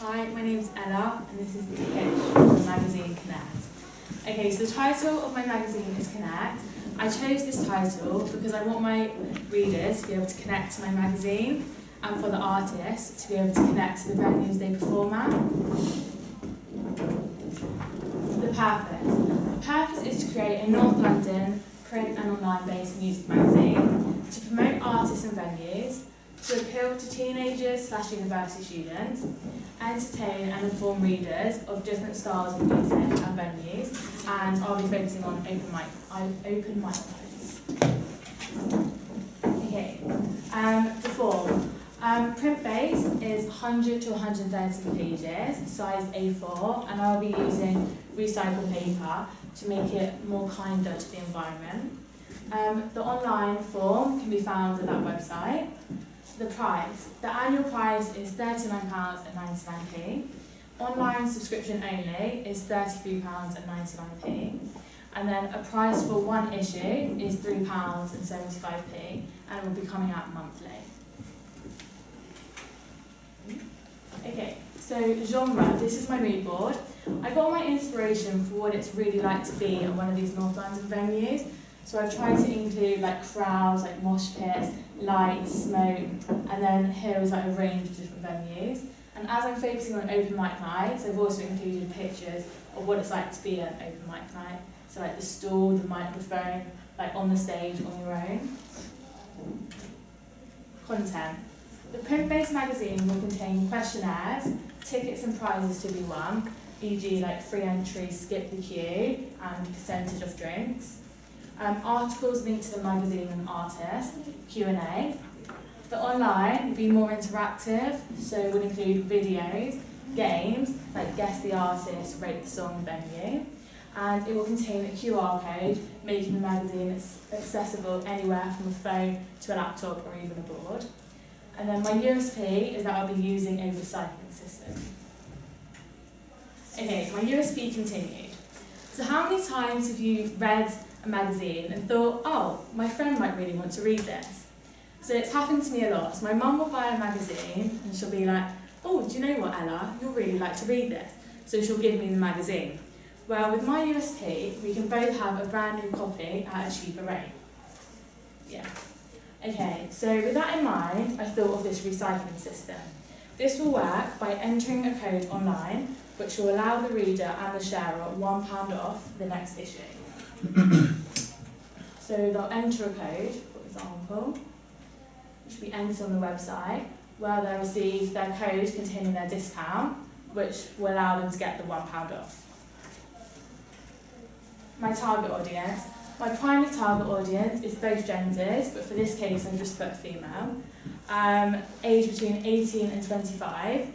Hi, my name's Ella, and this is the pitch for the magazine Connect. Okay, so the title of my magazine is Connect. I chose this title because I want my readers to be able to connect to my magazine and for the artists to be able to connect to the venues they perform at. The purpose is to create a North London print and online based music magazine to promote artists and venues, to appeal to teenagers / university students, entertain and inform readers of different styles of music and venues, and I'll be focusing on open mic nights. Okay, the form. Print-based is 100 to 130 pages, size A4, and I'll be using recycled paper to make it more kinder to the environment. The online form can be found at that website. The price. The annual price is £39.99p. Online subscription only is £33.99p. And then a price for one issue is £3.75p, and it will be coming out monthly. Okay, so genre. This is my mood board. I got my inspiration for what it's really like to be at one of these North London venues. So I've tried to include like crowds, like mosh pits, lights, smoke, and then here is like a range of different venues. And as I'm focusing on open mic nights, I've also included pictures of what it's like to be at an open mic night. So like the stall, the microphone, like on the stage on your own. Content. The print-based magazine will contain questionnaires, tickets and prizes to be won, e.g. like free entry, skip the queue, and percentage of drinks. Articles linked to the magazine and artist, Q&A. The online will be more interactive, so it would include videos, games, like guess the artist, rate the song, venue. And it will contain a QR code, making the magazine accessible anywhere from a phone to a laptop or even a board. And then my USP is that I'll be using a recycling system. Okay, my USP continued. So how many times have you read a magazine and thought, oh, my friend might really want to read this? So it's happened to me a lot. So my mum will buy a magazine and she'll be like, oh, do you know what, Ella, you'll really like to read this. So she'll give me the magazine. Well, with my USP, we can both have a brand new copy at a cheaper rate. Yeah. Okay, so with that in mind, I thought of this recycling system. This will work by entering a code online, which will allow the reader and the sharer £1 off the next issue. So they'll enter a code, for example, which will be entered on the website, where they'll receive their code containing their discount, which will allow them to get the £1 off. My target audience. My primary target audience is both genders, but for this case I've just put female, aged between 18 and 25.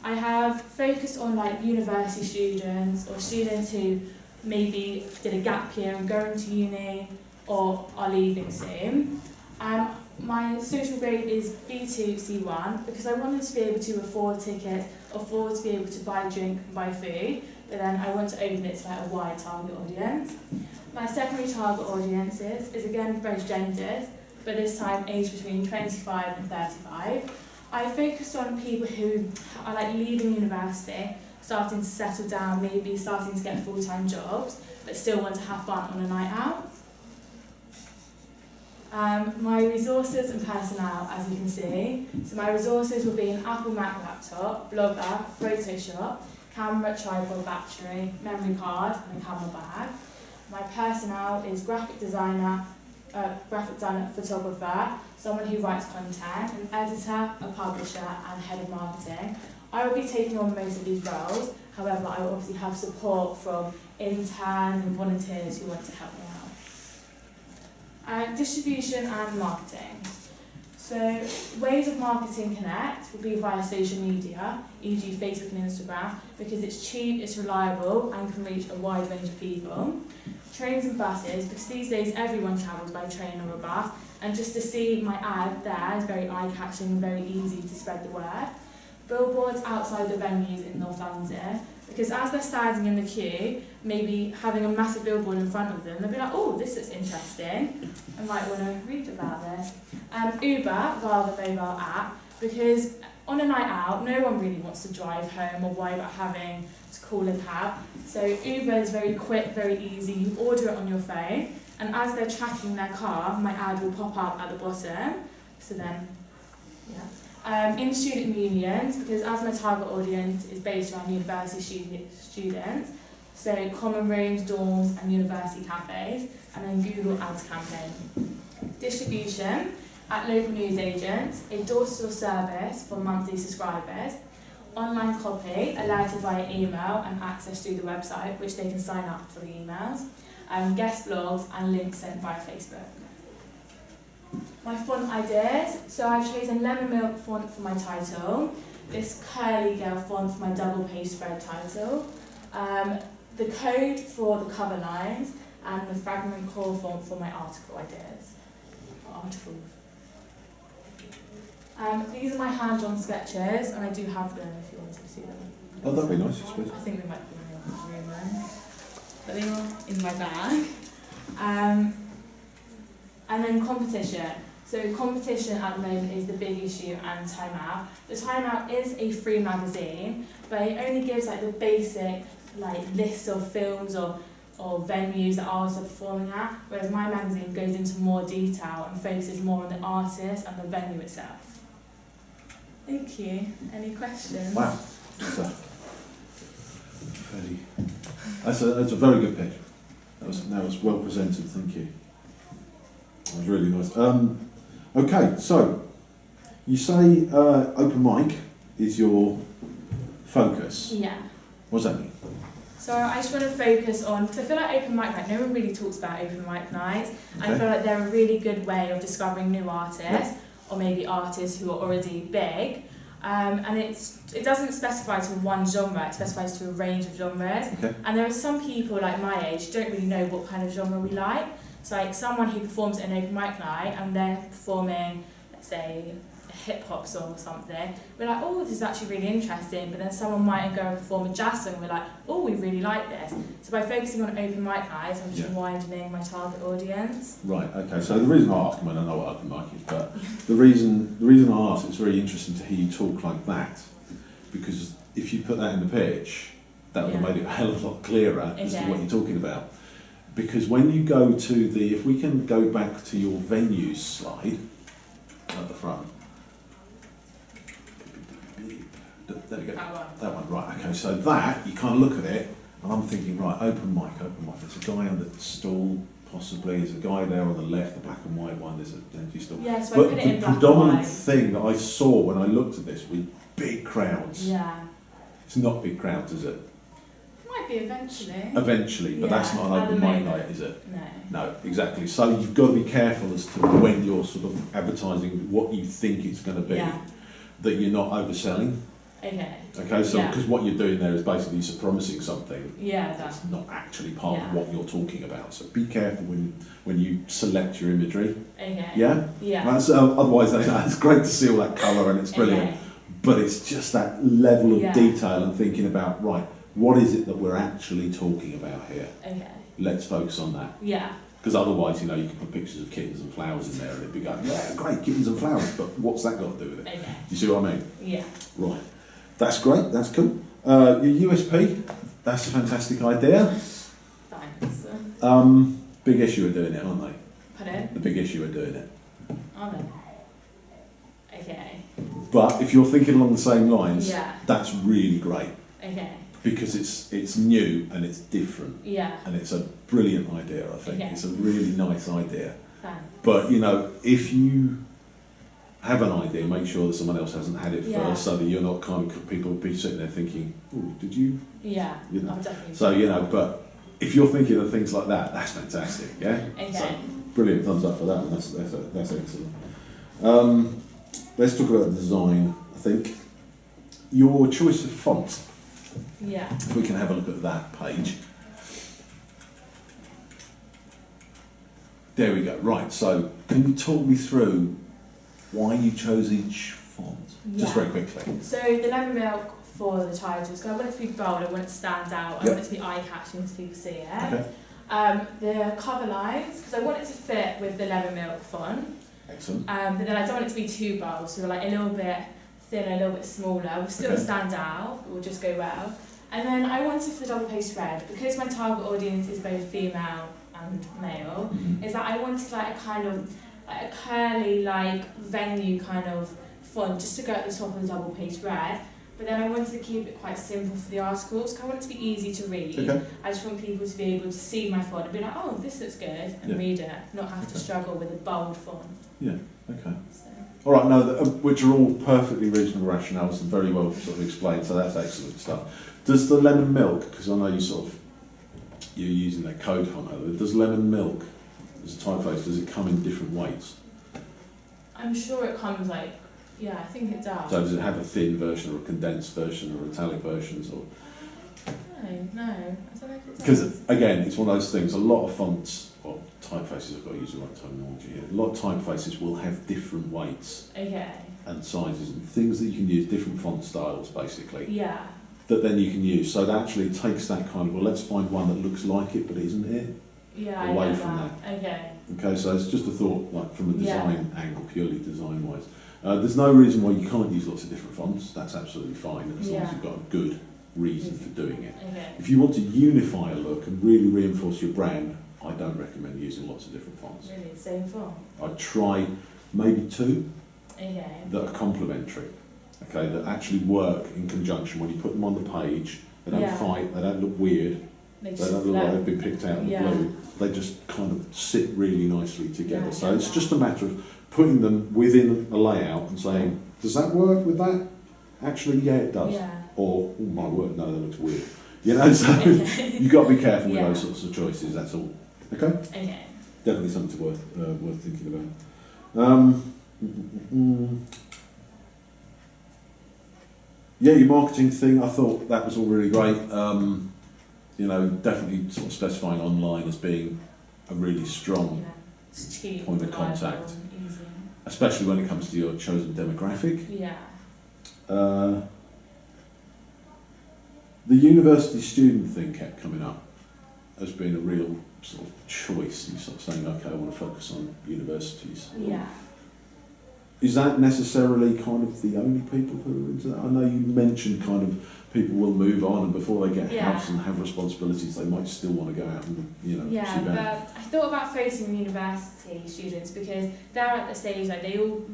I have focused on like university students or students who maybe did a gap year and going to uni or are leaving soon. My social grade is B2, C1 because I wanted to be able to afford tickets, afford to be able to buy drink and buy food, but then I want to open it to like a wide target audience. My secondary target audiences is again both genders, but this time aged between 25 and 35. I focused on people who are like leaving university, starting to settle down, maybe starting to get full-time jobs, but still want to have fun on a night out. My resources and personnel, as you can see. So my resources will be an Apple Mac laptop, blogger, Photoshop, camera, tripod, battery, memory card, and a camera bag. My personnel is graphic designer, photographer, someone who writes content, an editor, a publisher, and head of marketing. I will be taking on most of these roles, however, I will obviously have support from interns and volunteers who want to help me out. Distribution and marketing. So, ways of marketing Connect will be via social media, e.g. Facebook and Instagram, because it's cheap, it's reliable, and can reach a wide range of people. Trains and buses, because these days everyone travels by train or a bus, and just to see my ad there is very eye-catching and very easy to spread the word. Billboards outside the venues in North London, because as they're standing in the queue, maybe having a massive billboard in front of them, they'll be like, oh, this looks interesting, I might want to read about this. Uber via the mobile app, because on a night out, no one really wants to drive home or worry about having to call a cab. So Uber is very quick, very easy. You order it on your phone, and as they're tracking their car, my ad will pop up at the bottom. So then, yeah. In student unions, because as my target audience is based around university students, so common rooms, dorms and university cafes, and then Google Ads campaign. Distribution at local news agents, a door-to-door service for monthly subscribers, online copy alerted via email and access through the website, which they can sign up for the emails, guest blogs and links sent via Facebook. My font ideas, so I've chosen lemon milk font for my title, this curly girl font for my double page spread title, the code for the cover lines, and the fragment core font for my article ideas. Articles. These are my hand-drawn sketches, and I do have them if you wanted to see them. Oh, that'd be nice, I suppose. I think they might be in the room then. But they are in my bag. And then competition. So competition at the moment is the big issue, and Time Out. The Time Out is a free magazine, but it only gives like the basic list of films or venues that artists are performing at, whereas my magazine goes into more detail and focuses more on the artist and the venue itself. Thank you. Any questions? Wow. That's a very good pitch. That was well presented, thank you. That was really nice. Okay, so you say open mic is your focus. Yeah. What does that mean? So I just want to focus on, because I feel like open mic night, no one really talks about open mic nights. Okay. I feel like they're a really good way of discovering new artists, or maybe artists who are already big. And it doesn't specify to one genre, it specifies to a range of genres. Okay. And there are some people like my age who don't really know what kind of genre we like. So like someone who performs at an open mic night and they're performing, let's say, a hip-hop song or something, we're like, oh, this is actually really interesting. But then someone might go and perform a jazz song and we're like, oh, we really like this. So by focusing on open mic nights, I'm just widening my target audience. Right, okay, so the reason I ask, I mean, I know what open mic is, but the reason I ask, it's very interesting to hear you talk like that, because if you put that in the pitch, that would have made it a hell of a lot clearer as to what you're talking about. Because when you go to if we can go back to your venues slide at the front. There we go. That one, right, okay, so that, you kind of look at it, and I'm thinking, right, open mic, there's a guy on the stall, possibly, there's a guy there on the left, the black and white one, there's an empty stall. Yeah, so but I put it the in black predominant and white. thing that I saw when I looked at this was big crowds. Yeah. It's not big crowds, is it? Might be eventually. Eventually, but that's not an open mic night, is it? No. No, exactly. So you've got to be careful as to when you're sort of advertising what you think it's going to be, that you're not overselling. Okay. Okay, so because what you're doing there is basically you're promising something that's not actually part of what you're talking about. So be careful when you select your imagery. Okay. Yeah? Yeah. That's, otherwise, it's great to see all that colour and it's brilliant. Okay. But it's just that level of detail and thinking about, right, what is it that we're actually talking about here? Okay. Let's focus on that. Yeah. Because otherwise, you can put pictures of kittens and flowers in there and it'd be going, yeah, great, kittens and flowers, but what's that got to do with it? Okay. Do you see what I mean? Yeah. Right. That's great, that's cool. Your USP, that's a fantastic idea. Thanks. Big issue of doing it, aren't they? Pardon? The big issue of doing it. Are they? Okay. But if you're thinking along the same lines, Yeah. that's really great. Okay. Because it's new and it's different. Yeah. And it's a brilliant idea, I think. Okay. It's a really nice idea. Thanks. But, if you have an idea, make sure that someone else hasn't had it first, so that you're not people will be sitting there thinking, oh, did you? Yeah, You know. I've definitely. So, but if you're thinking of things like that, that's fantastic, yeah? Okay. So, brilliant, thumbs up for that one, that's excellent. Let's talk about the design, I think. Your choice of font, Yeah. if we can have a look at that page. There we go, right, so can you talk me through why you chose each font? Just very quickly. So the lemon milk for the titles, because I want it to be bold, I want it to stand out, I want it to be eye-catching so people see it. Okay. The cover lines, because I want it to fit with the lemon milk font. Excellent. But then I don't want it to be too bold, so like a little bit thinner, a little bit smaller, will still stand out, it will just go well. And then I wanted for the double page red, because my target audience is both female and male, is that I wanted like a kind of like a curly like venue kind of font just to go at the top of the double page red. But then I wanted to keep it quite simple for the articles, because I want it to be easy to read. Okay. I just want people to be able to see my font and be like, oh, this looks good, and read it, not have to struggle with a bold font. Yeah, okay. So. All right, no, which are all perfectly reasonable rationales and very well sort of explained, so that's excellent stuff. Does the lemon milk, because I know you're using that code font over there, does lemon milk as a typeface, does it come in different weights? I'm sure it comes like, yeah, I think it does. So does it have a thin version or a condensed version or italic versions? Or? No, I don't think it does. Because again, it's one of those things, a lot of fonts, or typefaces, I've got to use the right terminology here, a lot of typefaces will have different weights and sizes and things that you can use, different font styles basically. Yeah. That then you can use. So that actually takes that kind of, well, let's find one that looks like it but isn't it. Yeah, away I get from that. Okay. Okay, so it's just a thought, like from a design angle, purely design-wise. There's no reason why you can't use lots of different fonts. That's absolutely fine, as long as you've got a good reason for doing it. Okay. If you want to unify a look and really reinforce your brand, I don't recommend using lots of different fonts. Really, same font? I'd try maybe two that are complementary. Okay, that actually work in conjunction. When you put them on the page, they don't fight, they don't look weird, they don't look like they've been picked out of the blue. They just kind of sit really nicely together. So it's just a matter of putting them within a layout and saying, does that work with that? Actually, yeah, it does. Or, oh my word, no, that looks weird. You know, so you've got to be careful with those sorts of choices, that's all. Okay? Okay. Definitely something worth thinking about. Yeah, your marketing thing, I thought that was all really great. You know, definitely sort of specifying online as being a really strong point of contact, especially when it comes to your chosen demographic. Yeah. The university student thing kept coming up as being a real sort of choice, and sort of saying, okay, I want to focus on universities. Yeah. Is that necessarily kind of the only people who are into that? I know you mentioned kind of people will move on, and before they get a house and have responsibilities, they might still want to go out and, you know, but I thought about focusing on university students because they're at the stage like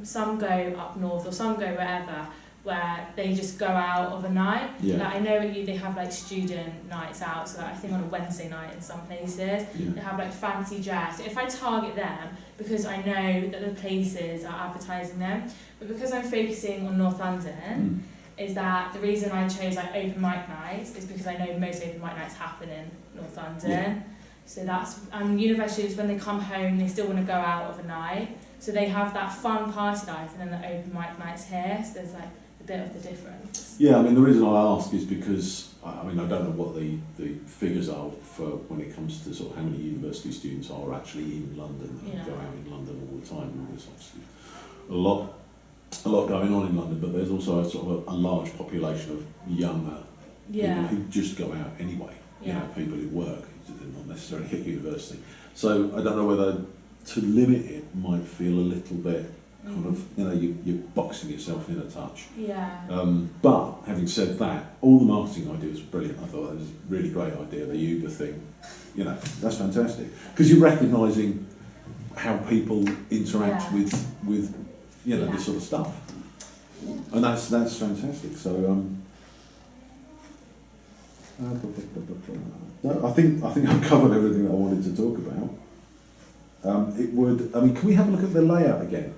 some go up north or some go wherever, where they just go out of a night. Like I know they have like student nights out, so like I think on a Wednesday night in some places they have like fancy dress. If I target them, because I know that the places are advertising them, but because I'm focusing on North London, is that the reason I chose like open mic nights is because I know most open mic nights happen in North London. So that's university students, when they come home, they still want to go out of a night, so they have that fun party life, and then the open mic nights here. So there's like a bit of the difference. Yeah, I mean the reason I ask is because I mean I don't know what the figures are for when it comes to sort of how many university students are actually in London and go out in London all the time. And there's obviously a lot going on in London, but there's also a sort of a large population of younger people who just go out anyway. You know, people who work, not necessarily at university. So I don't know whether to limit it might feel a little bit kind of, you know, you're boxing yourself in a touch. But having said that, all the marketing ideas were brilliant. I thought that was a really great idea, the Uber thing. You know, that's fantastic. Because you're recognising how people interact with you know, this sort of stuff. And that's fantastic. So no, I think I've covered everything that I wanted to talk about. Can we have a look at the layout again,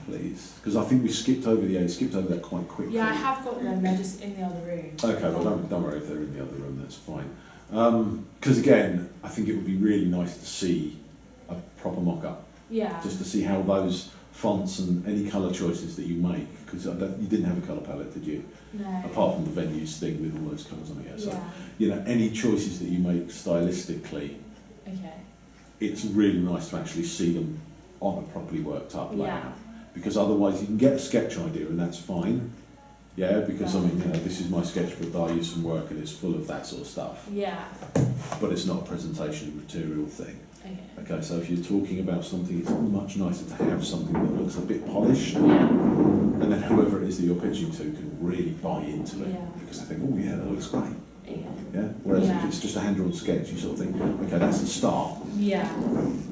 please? Because I think we skipped over that quite quickly. Yeah, I have got them. They're just in the other room. Okay, well don't worry if they're in the other room. That's fine. Because again, I think it would be really nice to see a proper mock-up. Yeah. Just to see how those fonts and any colour choices that you make, because you didn't have a colour palette, did you? No. Apart from the venues thing with all those colours on it. So, you know, any choices that you make stylistically, it's really nice to actually see them on a properly worked up layout. Because otherwise you can get a sketch idea and that's fine. Yeah, because I mean, you know, this is my sketchbook that I use from work and it's full of that sort of stuff. Yeah. But it's not a presentation material thing. Okay, so if you're talking about something, it's much nicer to have something that looks a bit polished, Yeah. and then whoever it is that you're pitching to can really buy into it, Yeah. because they think, oh yeah, that looks great. Yeah. Yeah. Whereas Yeah. if it's just a hand-drawn sketch, you sort of think, okay, that's the start. Yeah.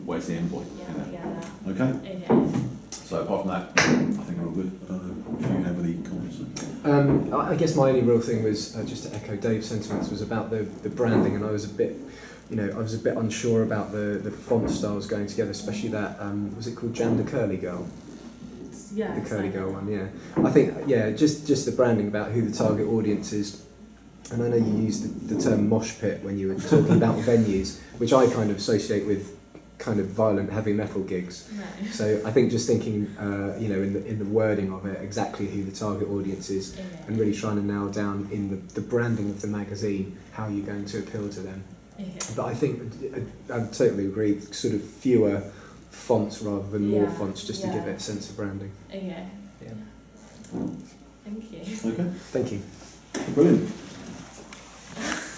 Where's the end point? Yeah. Okay. Yeah. So apart from that, I think we're all good. I don't know if you have any comments. I guess my only real thing was just to echo Dave's sentiments was about the branding, and I was a bit unsure about the font styles going together, especially that was it called Jan the Curly Girl? Yeah. The Curly Girl one, yeah. I think just the branding about who the target audience is. And I know you used the term mosh pit when you were talking about venues, which I kind of associate with kind of violent heavy metal gigs. No. So I think just thinking, in the wording of it, exactly who the target audience is, Yeah. and really trying to nail down in the branding of the magazine how you're going to appeal to them. Yeah. But I think I totally agree. Sort of fewer fonts rather than more Yeah. fonts, just to Yeah. give it a sense of branding. Okay. Yeah. Thank you. Okay, Thank you. brilliant.